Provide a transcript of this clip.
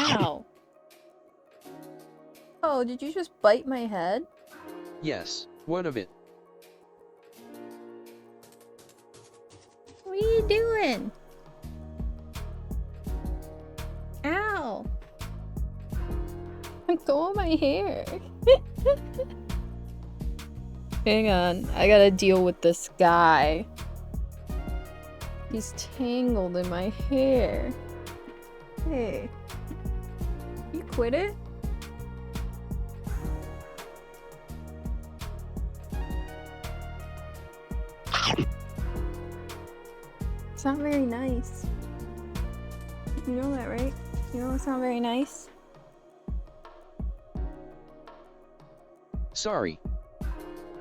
Ow. Oh, did you just bite my head? Yes, what of it? What are you doing? Ow. Let go of my hair. Hang on, I gotta deal with this guy. He's tangled in my hair. Hey. You quit it? It's not very nice. You know that, right? You know it's not very nice? Sorry,